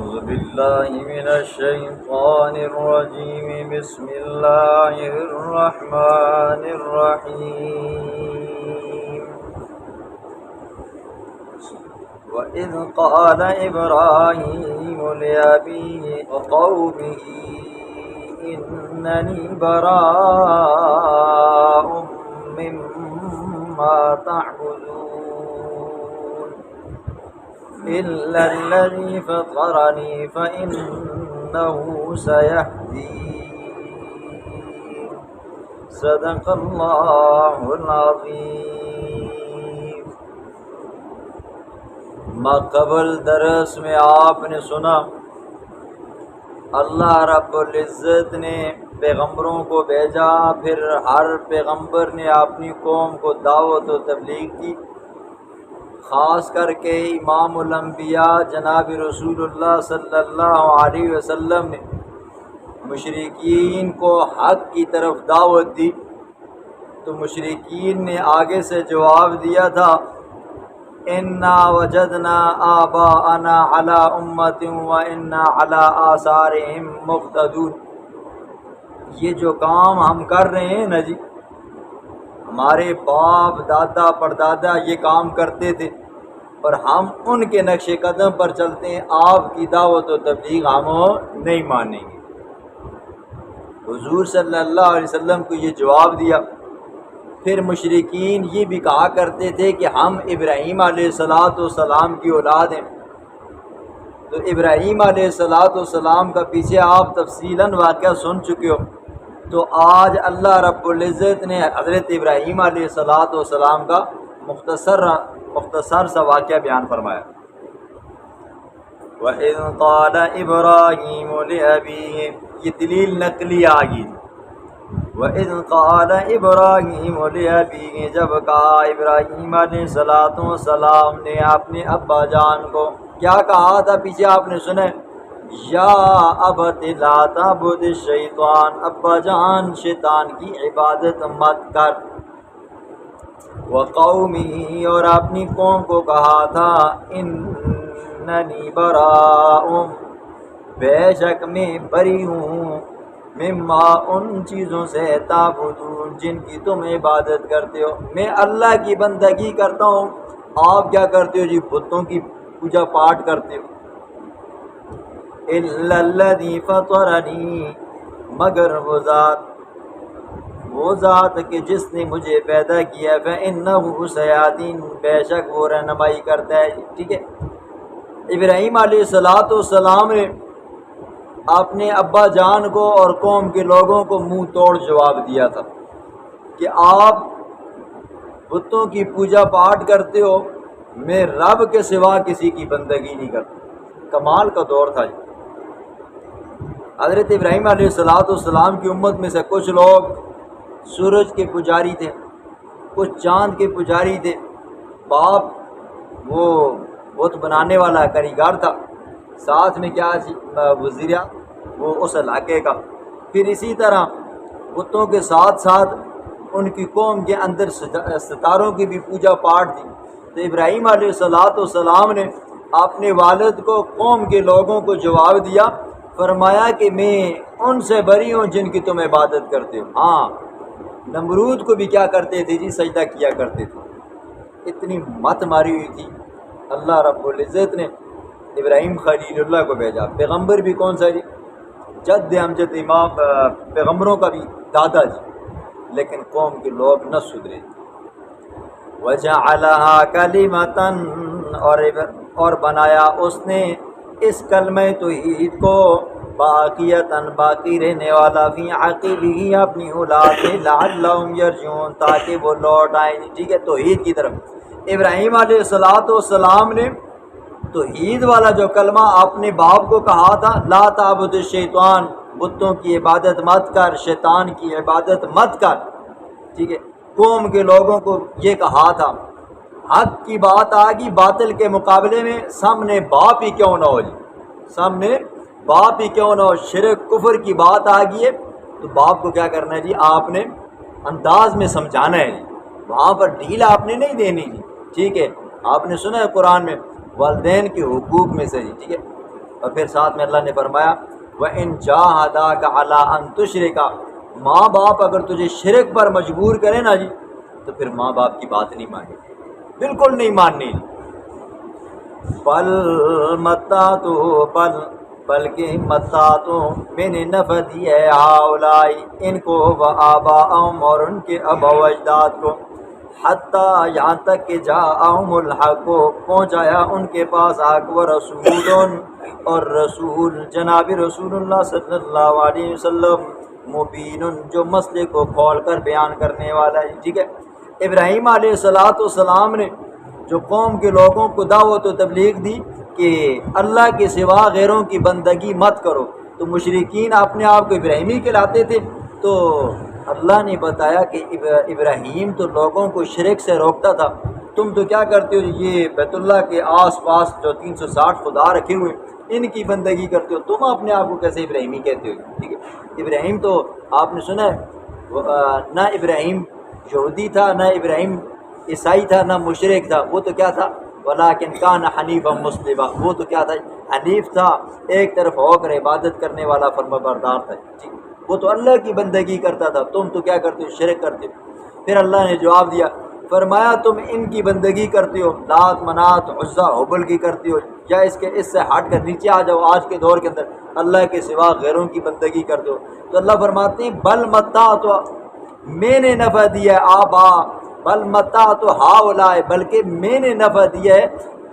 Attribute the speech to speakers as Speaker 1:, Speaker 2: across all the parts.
Speaker 1: أعوذ بالله من الشيطان الرجيم بسم الله الرحمن الرحيم وإذ قال إبراهيم لأبيه وقومه إنني براء مما تعبدون إلا الذي فطرني فإنه سيهدين صدق الله العظيم۔ ماقبل درس میں آپ نے سنا اللہ رب العزت نے پیغمبروں کو بھیجا، پھر ہر پیغمبر نے اپنی قوم کو دعوت و تبلیغ کی، خاص کر کے امام الانبیاء جناب رسول اللہ صلی اللہ علیہ وسلم نے مشرکین کو حق کی طرف دعوت دی، تو مشرکین نے آگے سے جواب دیا تھا انا وجدنا آباءنا علی امۃ وانا علی آثارہم مقتدون۔ یہ جو کام ہم کر رہے ہیں نا جی، ہمارے باپ دادا پردادا یہ کام کرتے تھے اور ہم ان کے نقش قدم پر چلتے ہیں، آپ کی دعوت و تبلیغ ہم نہیں مانیں گے۔ حضور صلی اللہ علیہ وسلم کو یہ جواب دیا۔ پھر مشرکین یہ بھی کہا کرتے تھے کہ ہم ابراہیم علیہ السلام کی اولاد ہیں، تو ابراہیم علیہ السلام کا پیچھے آپ تفصیلاً واقعہ سن چکے ہو، تو آج اللہ رب العزت نے حضرت ابراہیم علیہ السلام کا مختصر سا واقعہ بیان فرمایا۔ وَإِذْ قَالَ إِبْرَاهِيمُ لِأَبِيهِ، یہ دلیل نقلی آگئی۔ وَإِذْ قَالَ إِبْرَاهِيمُ لِأَبِيهِ، جب کہا ابراہیم علیہ السلام نے اپنے ابا جان کو، کیا کہا تھا پیچھے آپ نے سنے، یا ابت لا تعبد الشیطان، ابا جان شیطان کی عبادت مت کر۔ وقومه، اور اپنی قوم کو کہا تھا اننی براء، بے شک میں بری ہوں، مما ان چیزوں سے تعبدون جن کی تم عبادت کرتے ہو، میں اللہ کی بندگی کرتا ہوں، آپ کیا کرتے ہو جی، بتوں کی پوجا پاٹ کرتے ہو۔ الا الذی فطرنی، مگر وہ ذات کہ جس نے مجھے پیدا کیا، فإنہ سیہدین، بے شک وہ رہنمائی کرتا ہے۔ ٹھیک ہے، ابراہیم علیہ السلام نے اپنے ابا جان کو اور قوم کے لوگوں کو منہ توڑ جواب دیا تھا کہ آپ بتوں کی پوجا پاٹ کرتے ہو، میں رب کے سوا کسی کی بندگی نہیں کرتا۔ کمال کا دور تھا جی۔ حضرت ابراہیم علیہ السلام کی امت میں سے کچھ لوگ سورج کے پجاری تھے، کچھ چاند کے پجاری تھے، باپ وہ بت بنانے والا کاریگر تھا، ساتھ میں کیا وزیر وہ اس علاقے کا۔ پھر اسی طرح بتوں کے ساتھ ساتھ ان کی قوم کے اندر ستاروں کی بھی پوجا پاٹ تھی۔ تو ابراہیم علیہ السلام نے اپنے والد کو قوم کے لوگوں کو جواب دیا، فرمایا کہ میں ان سے بری ہوں جن کی تم عبادت کرتے ہو۔ ہاں، نمرود کو بھی کیا کرتے تھے جی، سجدہ کیا کرتے تھے۔ اتنی مت ماری ہوئی تھی، اللہ رب العزت نے ابراہیم خلیل اللہ کو بھیجا۔ پیغمبر بھی کون سا جی، جد امجد امام پیغمبروں کا بھی دادا جی، لیکن قوم کے لوگ نہ سدھرے۔ وَجَعَلَهَا كَلِمَةً، اور بنایا اس نے اس کلمہ توحید کو باقیتاً، باقی رہنے والا، فی عقبہ، اپنی اولاد میں، لعلہم یرجعون، تاکہ وہ لوٹ آئیں۔ ٹھیک ہے، توحید کی طرف ابراہیم علیہ السلام نے توحید والا جو کلمہ اپنے باپ کو کہا تھا، لا تعبد الشیطان، بتوں کی عبادت مت کر، شیطان کی عبادت مت کر۔ ٹھیک ہے، قوم کے لوگوں کو یہ کہا تھا، حق کی بات آ گئی باطل کے مقابلے میں، سامنے باپ ہی کیوں نہ ہو جی، سامنے باپ ہی کیوں نہ ہو، شرک کفر کی بات آ گئی ہے تو باپ کو کیا کرنا ہے جی، آپ نے انداز میں سمجھانا ہے جی، وہاں پر ڈھیل آپ نے نہیں دینی جی۔ ٹھیک ہے، آپ نے سنا ہے قرآن میں والدین کے حقوق میں سے جی، ٹھیک ہے، اور پھر ساتھ میں اللہ نے فرمایا وَإِن جَاهَدَاكَ عَلَىٰ أَن تُشْرِكَ، ماں باپ اگر تجھے شرک پر مجبور کرے نا جی تو پھر ماں باپ کی بات نہیں مانی، بالکل نہیں ماننی۔ بلکہ متا تو میں نے نفع دی ہے ہاؤلائی ان کو و آباءہم اور ان کے ابا و اجداد کو، حتیٰ یہاں تک کہ جاءہم الحق کو پہنچایا ان کے پاس حق و رسول اور رسول جناب رسول اللہ صلی اللہ علیہ وسلم مبین جو مسئلے کو کھول کر بیان کرنے والا ہے۔ ٹھیک ہے، ابراہیم علیہ السلام نے جو قوم کے لوگوں کو دعوت و تبلیغ دی کہ اللہ کے سوا غیروں کی بندگی مت کرو، تو مشرکین اپنے آپ کو ابراہیمی کہلاتے تھے، تو اللہ نے بتایا کہ ابراہیم تو لوگوں کو شرک سے روکتا تھا، تم تو کیا کرتے ہو، یہ بیت اللہ کے آس پاس جو 360 خدا رکھے ہوئے ان کی بندگی کرتے ہو، تم اپنے آپ کو کیسے ابراہیمی کہتے ہو؟ ٹھیک ہے، ابراہیم تو آپ نے سنا ہے نہ ابراہیم یہودی تھا، نہ ابراہیم عیسائی تھا، نہ مشرک تھا، وہ تو کیا تھا، ولیکن کان حنیفا مسلما، وہ تو کیا تھا، حنیف تھا، ایک طرف ہو کر عبادت کرنے والا فرمانبردار تھا، ٹھیک، وہ تو اللہ کی بندگی کرتا تھا، تم تو کیا کرتے ہو، شرک کرتے ہو۔ پھر اللہ نے جواب دیا، فرمایا تم ان کی بندگی کرتے ہو، لات منات عزا حبل کی کرتے ہو، یا اس سے ہٹ کر نیچے آ جاؤ، آج کے دور کے اندر اللہ کے سوا غیروں کی بندگی کرتے ہو، تو اللہ فرماتے ہیں بل متا تو میں نے نفع دیا آبا، بل متا تو ہاؤلائے، بلکہ میں نے نفع دیا ہے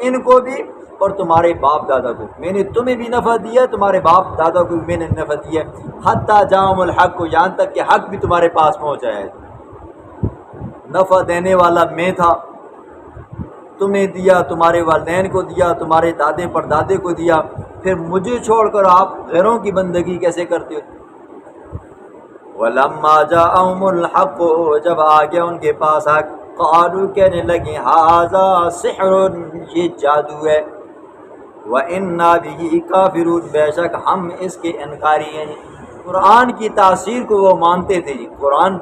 Speaker 1: ان کو بھی اور تمہارے باپ دادا کو، میں نے تمہیں بھی نفع دیا، تمہارے باپ دادا کو بھی میں نے نفع دیا، حتیٰ جاءہم الحق کو، یہاں تک کہ حق بھی تمہارے پاس پہنچا ہے۔ نفع دینے والا میں تھا، تمہیں دیا، تمہارے والدین کو دیا، تمہارے دادے پر دادے کو دیا، پھر مجھے چھوڑ کر آپ غیروں کی بندگی کیسے کرتے ہو؟ وَلَمَّا جَاءَهُمُ الْحَقُّ، جب آ گیا ان کے پاس حق، قالوا کہنے لگے هَذَا سِحْرٌ، یہ جادو ہے، وَإِنَّا بِهِ كَافِرُونَ، بے شک ہم اس کے انکاری ہیں۔ قرآن کی تاثیر کو وہ مانتے تھے جی، قرآن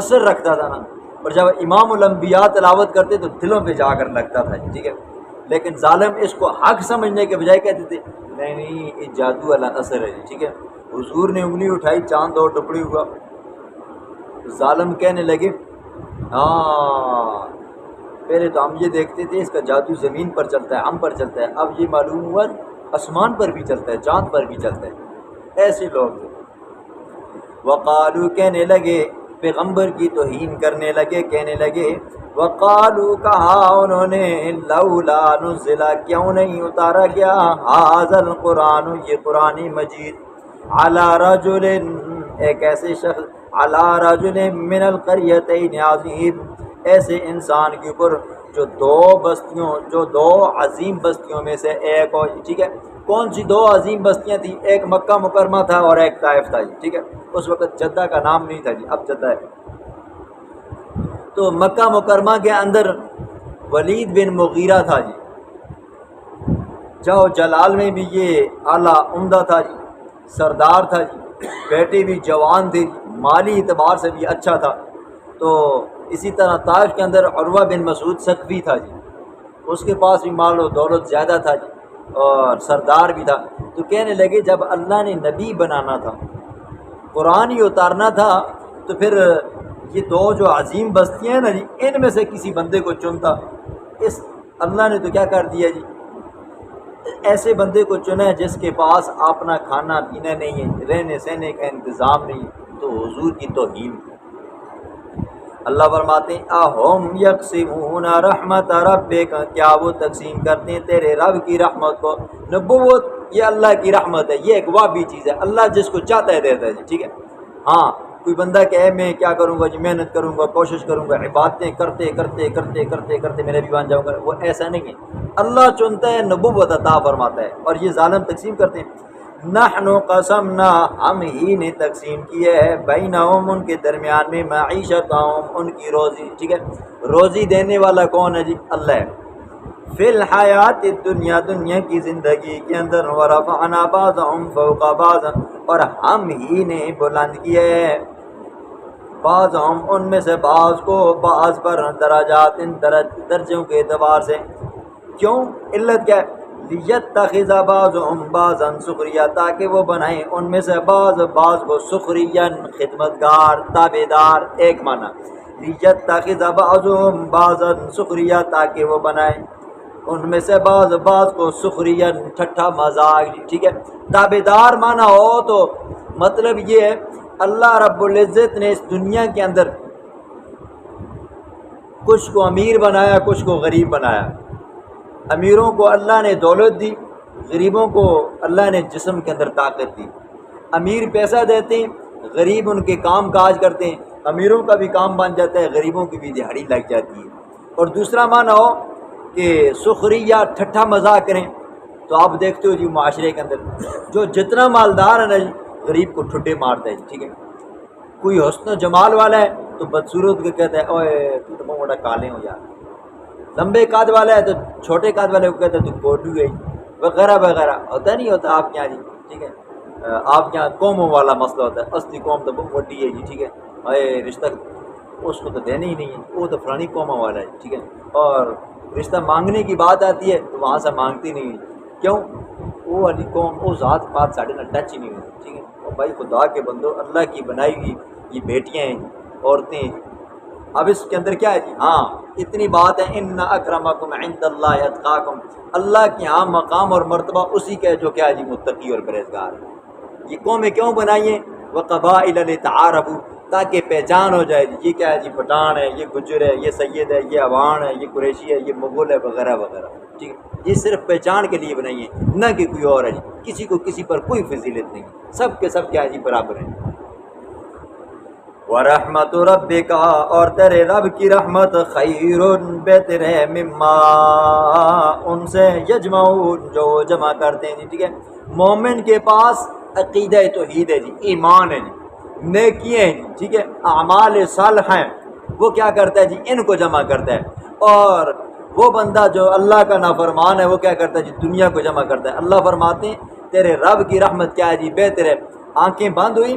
Speaker 1: اثر رکھتا تھا نا، اور جب امام الانبیاء تلاوت کرتے تو دلوں پہ جا کر لگتا تھا، ٹھیک ہے، لیکن ظالم اس کو حق سمجھنے کے بجائے کہتے تھے نہیں نہیں یہ جادو والا اثر ہے جی، ٹھیک ہے۔ حضور نے انگلی اٹھائی، چاند دو ٹکڑی ہوا، ظالم کہنے لگے ہاں پہلے تو ہم یہ دیکھتے تھے اس کا جادو زمین پر چلتا ہے، ہم پر چلتا ہے، اب یہ معلوم ہوا آسمان پر بھی چلتا ہے، چاند پر بھی چلتا ہے، ایسے لوگ تھے۔ وقالو کہنے لگے، پیغمبر کی توہین کرنے لگے، کہنے لگے وقالو کہا انہوں نے لولا نزل، کیوں نہیں اتارا گیا ھذا القرآن، یہ قرآن مجید، علی رجل، ایک ایسے شخص، علی رجل من القریتین عظیم، ایسے انسان کے اوپر جو دو عظیم بستیوں میں سے ایک ہو، ٹھیک ہے۔ کون سی دو عظیم بستیاں تھیں؟ ایک مکہ مکرمہ تھا اور ایک طائف تھا جی، ٹھیک ہے، اس وقت جدہ کا نام نہیں تھا جی، اب جدہ ہے۔ تو مکہ مکرمہ کے اندر ولید بن مغیرہ تھا جی، جاؤ جلال میں بھی یہ اعلیٰ عمدہ تھا جی، سردار تھا جی، بیٹے بھی جوان تھے جی، مالی اعتبار سے بھی اچھا تھا۔ تو اسی طرح طائف کے اندر عروہ بن مسعود ثقفی تھا جی، اس کے پاس بھی مال و دولت زیادہ تھا جی، اور سردار بھی تھا۔ تو کہنے لگے جب اللہ نے نبی بنانا تھا، قرآن ہی اتارنا تھا، تو پھر یہ دو جو عظیم بستیاں ہیں نا جی، ان میں سے کسی بندے کو چنتا۔ اس اللہ نے تو کیا کر دیا جی، ایسے بندے کو چنا ہے جس کے پاس اپنا کھانا پینا نہیں ہے، رہنے سہنے کا انتظام نہیں ہے، تو حضور کی توہین۔ اللہ فرماتے ہیں اَهُمْ يَقْسِمُونَ رَحْمَتَ رَبِّكَ، کیا وہ تقسیم کرتے ہیں تیرے رب کی رحمت کو؟ نبوت یہ اللہ کی رحمت ہے، یہ ایک واقعی چیز ہے، اللہ جس کو چاہتا ہے دیتا ہے جی، ٹھیک ہے۔ ہاں کوئی بندہ کہ میں کیا کروں گا جی، محنت کروں گا، کوشش کروں گا، عبادتیں کرتے کرتے کرتے کرتے کرتے میں نبی بن جاؤں گا، وہ ایسا نہیں ہے، اللہ چنتا ہے، نبوت عطا فرماتا ہے، اور یہ ظالم تقسیم کرتے ہیں۔ نحن قسمنا، ہم ہی نے تقسیم کیا ہے، بینہم، ان کے درمیان میں، معیشتہم، ان کی روزی، ٹھیک ہے، روزی دینے والا کون ہے جی؟ اللہ ہے۔ فی الحیات الدنیا، دنیا کی زندگی کے اندر، ورفعنا بعضہم فوق بعض، اور ہم ہی نے بلند کیا ہے بعضہم، ان میں سے بعض کو بعض پر، درجات، درجوں کے اعتبار سے۔ کیوں؟ علت کیا ہے؟ لیتخذ بعضهم بعضا سخریا، تاکہ وہ بنائیں ان میں سے بعض کو سخریا، خدمتگار، تابعدار، ایک معنی لیتخذ بعضهم بعضا سخریا، تاکہ وہ بنائیں ان میں سے بعض کو سخریا، ٹھٹھا مذاق، ٹھیک ہے۔ تابعدار معنی ہو تو مطلب یہ ہے اللہ رب العزت نے اس دنیا کے اندر کچھ کو امیر بنایا، کچھ کو غریب بنایا۔ امیروں کو اللہ نے دولت دی، غریبوں کو اللہ نے جسم کے اندر طاقت دی۔ امیر پیسہ دیتے ہیں، غریب ان کے کام کاج کرتے ہیں، امیروں کا بھی کام بن جاتا ہے، غریبوں کی بھی دہاڑی لگ جاتی ہے۔ اور دوسرا معنی ہو کہ سخریا، ٹھٹھا مذاق کریں، تو آپ دیکھتے ہو جی معاشرے کے اندر جو جتنا مالدار ہے نا جی، غریب کو ٹھٹے مارتا ہے جی، ٹھیک ہے۔ کوئی حسن و جمال والا ہے تو بدصورت کو کہتا ہے اوے تو بہت بڑا کالے ہو یار، لمبے قد والا ہے تو چھوٹے قد والے کو کہتا ہے تو کوٹو گئی، وغیرہ وغیرہ۔ ہوتا نہیں ہوتا آپ کے یہاں جی، ٹھیک ہے۔ آپ کے یہاں قوموں والا مسئلہ ہوتا ہے، اصلی قوم تو بہت بڑی ہے جی، ٹھیک ہے، اے رشتہ اس کو تو دینا ہی نہیں ہے، وہ تو فلانی قوموں والا ہے، ٹھیک ہے۔ اور رشتہ مانگنے کی بات آتی ہے تو وہاں سے مانگتی نہیں ہے، کیوں؟ وہ والی قوم، وہ ذات پات ساڑھے نہ ٹچ ہی نہیں ہوتی، ٹھیک ہے۔ اور بھائی خدا کے بندو، اللہ کی بنائی ہوئی یہ بیٹیاں ہیں، عورتیں ہیں۔ اب اس کے اندر کیا ہے جی؟ ہاں اتنی بات ہے، ان اکرمکم عند اللہ اتقاکم، اللہ کے ہاں مقام اور مرتبہ اسی کا ہے جو کیا ہے جی متقی اور پرہیزگار ہے۔ یہ قومیں کیوں بنائیے؟ وقبائل لتعارفوا، تاکہ پہچان ہو جائے جی یہ کیا ہے جی پٹھان ہے، یہ گجر ہے، یہ سید ہے، یہ اوان ہے، یہ قریشی ہے، یہ مغل ہے، وغیرہ وغیرہ، ٹھیک ہے۔ یہ صرف پہچان کے لیے بنائیے، نہ کہ کوئی اور ہے جی، کسی کو کسی پر کوئی فضیلت نہیں، سب کے سب کیا ہے جی برابر ہیں۔ وَرَحْمَتُ رَبِّكَ، اور تیرے رب کی رحمت، خیر بہتر ہے، مما ان سے، یجمعون جو جمع کرتے ہیں جی، ٹھیک ہے۔ مومن کے پاس عقیدہ توحید ہے جی، ایمان ہے جی، نیکیاں ہیں جی، ٹھیک ہے، اعمال صالح ہیں، وہ کیا کرتا ہے جی ان کو جمع کرتا ہے۔ اور وہ بندہ جو اللہ کا نافرمان ہے وہ کیا کرتا ہے جی دنیا کو جمع کرتا ہے۔ اللہ فرماتے ہیں تیرے رب کی رحمت کیا ہے جی بہتر ہے۔ آنکھیں بند ہوئی،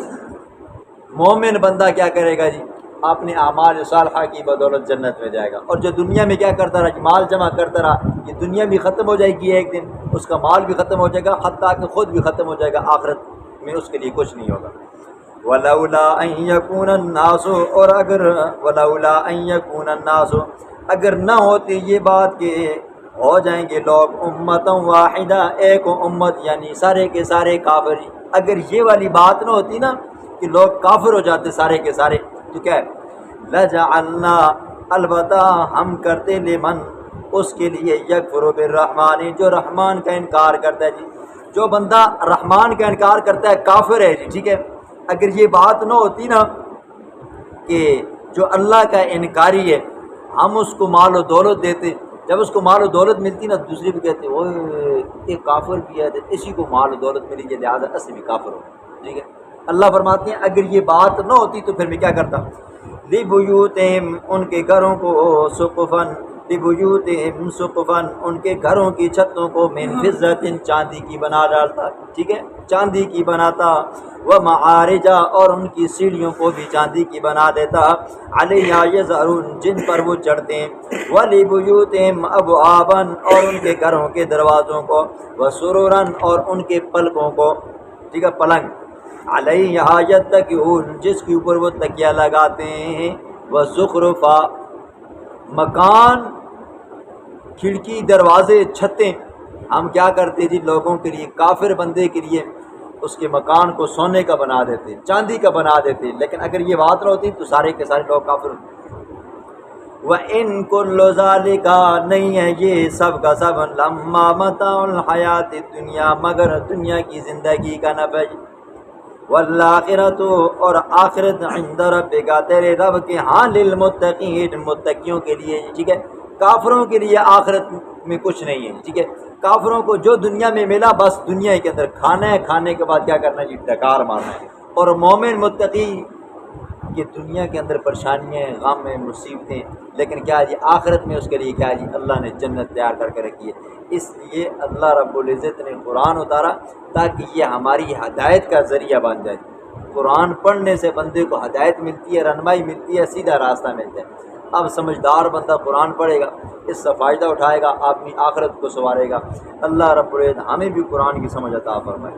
Speaker 1: مومن بندہ کیا کرے گا جی اپنے اعمال صالحہ کی بدولت جنت میں جائے گا۔ اور جو دنیا میں کیا کرتا رہا، مال جمع کرتا رہا، یہ دنیا بھی ختم ہو جائے گی ایک دن، اس کا مال بھی ختم ہو جائے گا، حتیٰ کہ خود بھی ختم ہو جائے گا، آخرت میں اس کے لیے کچھ نہیں ہوگا۔ وَلَوْلَا أَن يَكُونَ النَّاسُ، اور اگر وَلَوْلَا أَن يَكُونَ النَّاسُ، اگر نہ ہوتی یہ بات کہ ہو جائیں گے لوگ امتاً واحدہ، ایک امت یعنی سارے کے سارے کافر، اگر یہ والی بات نہ ہوتی نا کہ لوگ کافر ہو جاتے سارے کے سارے، تو کیا ہے لَجَعَلْنَا، البتہ ہم کرتے لمن، اس کے لیے یکفر بالرحمن، جو رحمان کا انکار کرتا ہے جی، جو بندہ رحمان کا انکار کرتا ہے کافر ہے جی، ٹھیک ہے۔ اگر یہ بات نہ ہوتی نا کہ جو اللہ کا انکاری ہے ہم اس کو مال و دولت دیتے، جب اس کو مال و دولت ملتی نا دوسرے بھی کہتے اوے یہ کافر بھی ہے، اسی کو مال و دولت ملی ہے لہٰذا اصل بھی کافر ہو، ٹھیک ہے۔ اللہ فرماتے ہیں اگر یہ بات نہ ہوتی تو پھر میں کیا کرتا، لِبُيُوتِهِمْ، ان کے گھروں کو، سقفاً، لِبُيُوتِهِمْ سقفاً، ان کے گھروں کی چھتوں کو، من فضة، چاندی کی بنا ڈالتا، ٹھیک ہے، چاندی کی بناتا، وَمَعَارِجَ، اور ان کی سیڑھیوں کو بھی چاندی کی بنا دیتا، عَلَيْهَا يَظْهَرُونَ، جن پر وہ چڑھتے ہیں، وَلِبُيُوتِهِمْ أَبْوَابًا، اور ان کے گھروں کے دروازوں کو، وَسُرُرًا، اور ان کے پلکوں کو، ٹھیک ہے، پلنگ، عَلَيْهَا يَتَّكِئُونَ، جس کے اوپر وہ تکیہ لگاتے ہیں، وَزُخْرُفًا، مکان، کھڑکی، دروازے، چھتیں ہم کیا کرتے جی لوگوں کے لیے، کافر بندے کے لیے اس کے مکان کو سونے کا بنا دیتے، چاندی کا بنا دیتے، لیکن اگر یہ بات نہ ہوتی تو سارے کے سارے لوگ کافر ہوتے۔ وَإِن كُلُّ ذَلِكَ، نہیں ہے یہ سب کا سب، لَمَّا مَتَاعُ الْحَيَاةِ الدُّنْيَا، مگر دنیا کی زندگی کا نفع، وَالْآخِرَةُ، اور آخرت، عِندَ رَبِّكَ، تیرے رب کے ہاں، لِلْمُتَّقِينَ، متقیوں کے لیے، ٹھیک ہے۔ کافروں کے لیے آخرت میں کچھ نہیں ہے، ٹھیک ہے۔ کافروں کو جو دنیا میں ملا بس دنیا کے اندر کھانا ہے، کھانے کے بعد کیا کرنا ہے جی ڈکار مارنا ہے۔ اور مومن متقی یہ دنیا کے اندر پریشانیاں ہیں، غم ہیں، مصیبتیں، لیکن کیا جی آخرت میں اس کے لیے کیا جی اللہ نے جنت تیار کر کے رکھی ہے۔ اس لیے اللہ رب العزت نے قرآن اتارا تاکہ یہ ہماری ہدایت کا ذریعہ بن جائے۔ قرآن پڑھنے سے بندے کو ہدایت ملتی ہے، رہنمائی ملتی ہے، سیدھا راستہ ملتا ہے۔ اب سمجھدار بندہ قرآن پڑھے گا، اس سے فائدہ اٹھائے گا، اپنی آخرت کو سنوارے گا۔ اللہ رب العزت ہمیں بھی قرآن کی سمجھ عطا فرمائے۔